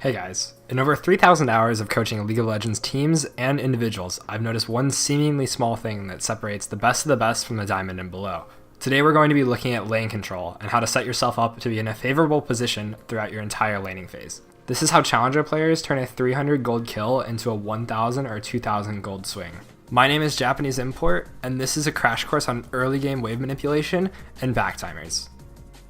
Hey guys, in over 3,000 hours of coaching League of Legends teams and individuals, I've noticed one seemingly small thing that separates the best of the best from the diamond and below. Today we're going to be looking at lane control and how to set yourself up to be in a favorable position throughout your entire laning phase. This is how challenger players turn a 300 gold kill into a 1,000 or 2,000 gold swing. My name is JapaneseImport, and this is a crash course on early game wave manipulation and back timers.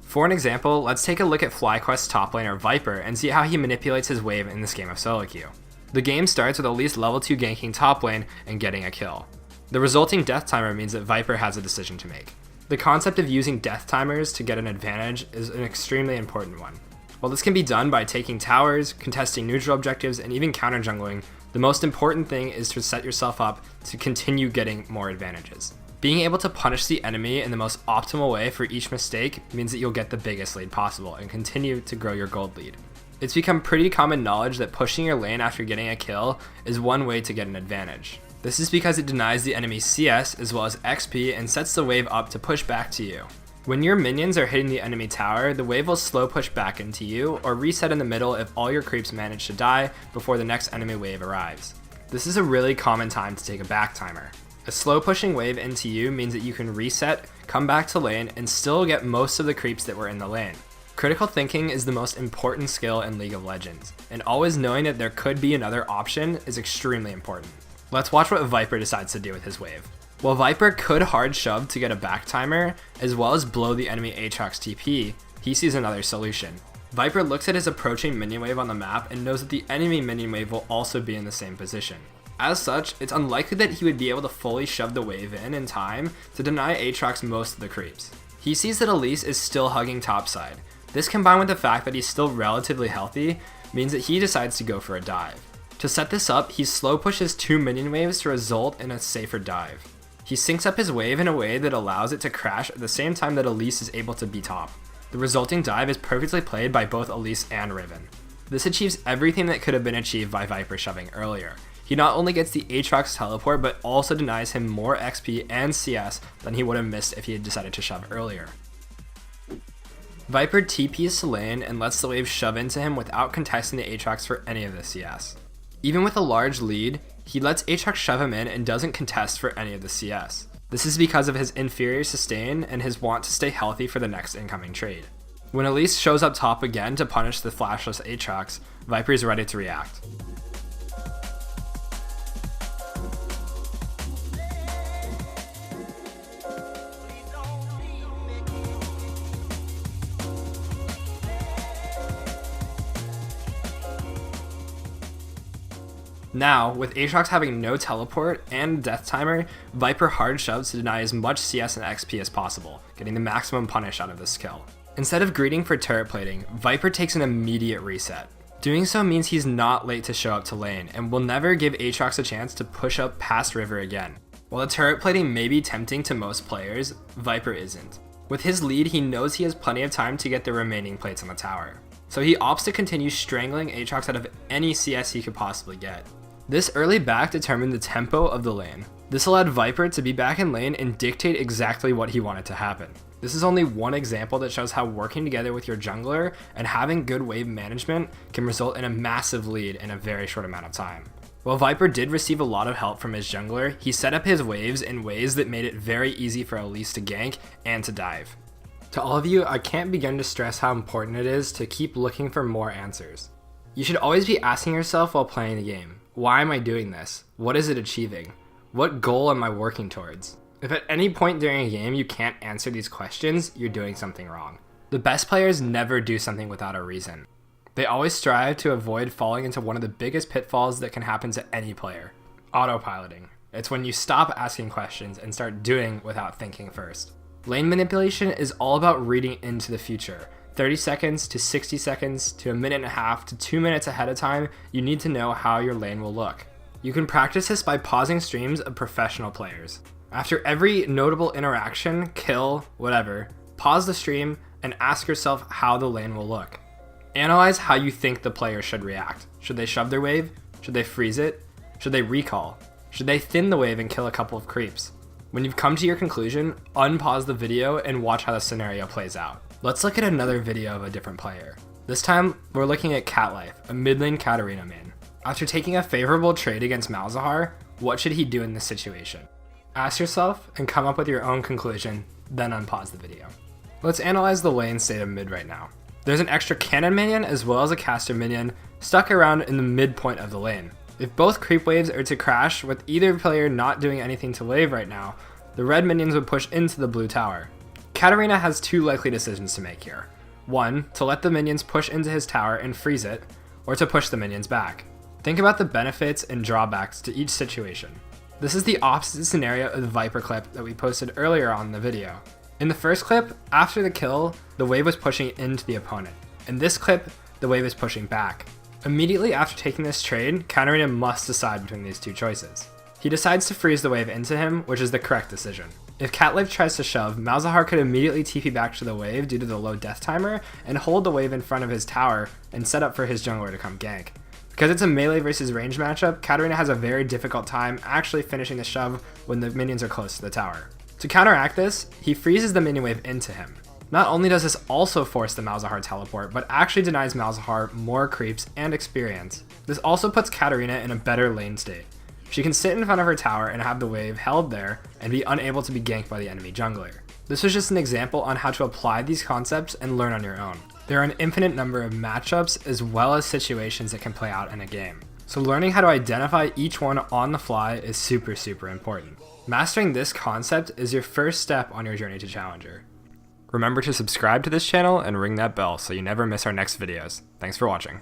For an example, let's take a look at FlyQuest's top laner Viper and see how he manipulates his wave in this game of solo queue. The game starts with Elise level 2 ganking top lane and getting a kill. The resulting death timer means that Viper has a decision to make. The concept of using death timers to get an advantage is an extremely important one. While this can be done by taking towers, contesting neutral objectives, and even counter jungling, the most important thing is to set yourself up to continue getting more advantages. Being able to punish the enemy in the most optimal way for each mistake means that you'll get the biggest lead possible and continue to grow your gold lead. It's become pretty common knowledge that pushing your lane after getting a kill is one way to get an advantage. This is because it denies the enemy CS as well as XP and sets the wave up to push back to you. When your minions are hitting the enemy tower, the wave will slow push back into you or reset in the middle if all your creeps manage to die before the next enemy wave arrives. This is a really common time to take a back timer. A slow pushing wave into you means that you can reset, come back to lane, and still get most of the creeps that were in the lane. Critical thinking is the most important skill in League of Legends, and always knowing that there could be another option is extremely important. Let's watch what Viper decides to do with his wave. While Viper could hard shove to get a back timer, as well as blow the enemy Aatrox TP, he sees another solution. Viper looks at his approaching minion wave on the map and knows that the enemy minion wave will also be in the same position. As such, it's unlikely that he would be able to fully shove the wave in time to deny Aatrox most of the creeps. He sees that Elise is still hugging topside. This combined with the fact that he's still relatively healthy means that he decides to go for a dive. To set this up, he slow pushes 2 minion waves to result in a safer dive. He syncs up his wave in a way that allows it to crash at the same time that Elise is able to be top. The resulting dive is perfectly played by both Elise and Riven. This achieves everything that could have been achieved by Viper shoving earlier. He not only gets the Aatrox teleport, but also denies him more XP and CS than he would have missed if he had decided to shove earlier. Viper TPs to lane and lets the wave shove into him without contesting the Aatrox for any of the CS. Even with a large lead, he lets Aatrox shove him in and doesn't contest for any of the CS. This is because of his inferior sustain and his want to stay healthy for the next incoming trade. When Elise shows up top again to punish the flashless Aatrox, Viper is ready to react. Now, with Aatrox having no teleport and death timer, Viper hard shoves to deny as much CS and XP as possible, getting the maximum punish out of this kill. Instead of greeting for turret plating, Viper takes an immediate reset. Doing so means he's not late to show up to lane, and will never give Aatrox a chance to push up past river again. While the turret plating may be tempting to most players, Viper isn't. With his lead, he knows he has plenty of time to get the remaining plates on the tower. So he opts to continue strangling Aatrox out of any CS he could possibly get. This early back determined the tempo of the lane. This allowed Viper to be back in lane and dictate exactly what he wanted to happen. This is only one example that shows how working together with your jungler and having good wave management can result in a massive lead in a very short amount of time. While Viper did receive a lot of help from his jungler, he set up his waves in ways that made it very easy for Elise to gank and to dive. To all of you, I can't begin to stress how important it is to keep looking for more answers. You should always be asking yourself while playing the game, why am I doing this? What is it achieving? What goal am I working towards? If at any point during a game you can't answer these questions, you're doing something wrong. The best players never do something without a reason. They always strive to avoid falling into one of the biggest pitfalls that can happen to any player: autopiloting. It's when you stop asking questions and start doing without thinking first. Lane manipulation is all about reading into the future. 30 seconds to 60 seconds to a minute and a half to 2 minutes ahead of time, you need to know how your lane will look. You can practice this by pausing streams of professional players. After every notable interaction, kill, whatever, pause the stream and ask yourself how the lane will look. Analyze how you think the player should react. Should they shove their wave? Should they freeze it? Should they recall? Should they thin the wave and kill a couple of creeps? When you've come to your conclusion, unpause the video and watch how the scenario plays out. Let's look at another video of a different player. This time, we're looking at Cat Life, a mid lane Katarina main. After taking a favorable trade against Malzahar, what should he do in this situation? Ask yourself and come up with your own conclusion, then unpause the video. Let's analyze the lane state of mid right now. There's an extra cannon minion as well as a caster minion stuck around in the midpoint of the lane. If both creep waves are to crash with either player not doing anything to wave right now, the red minions would push into the blue tower. Katarina has two likely decisions to make here. One, to let the minions push into his tower and freeze it, or to push the minions back. Think about the benefits and drawbacks to each situation. This is the opposite scenario of the Viper clip that we posted earlier on in the video. In the first clip, after the kill, the wave was pushing into the opponent. In this clip, the wave is pushing back. Immediately after taking this trade, Katarina must decide between these two choices. He decides to freeze the wave into him, which is the correct decision. If Cat Life tries to shove, Malzahar could immediately TP back to the wave due to the low death timer and hold the wave in front of his tower and set up for his jungler to come gank. Because it's a melee versus range matchup, Katarina has a very difficult time actually finishing the shove when the minions are close to the tower. To counteract this, he freezes the minion wave into him. Not only does this also force the Malzahar teleport, but actually denies Malzahar more creeps and experience. This also puts Katarina in a better lane state. She can sit in front of her tower and have the wave held there and be unable to be ganked by the enemy jungler. This was just an example on how to apply these concepts and learn on your own. There are an infinite number of matchups as well as situations that can play out in a game. So learning how to identify each one on the fly is super important. Mastering this concept is your first step on your journey to Challenger. Remember to subscribe to this channel and ring that bell so you never miss our next videos. Thanks for watching.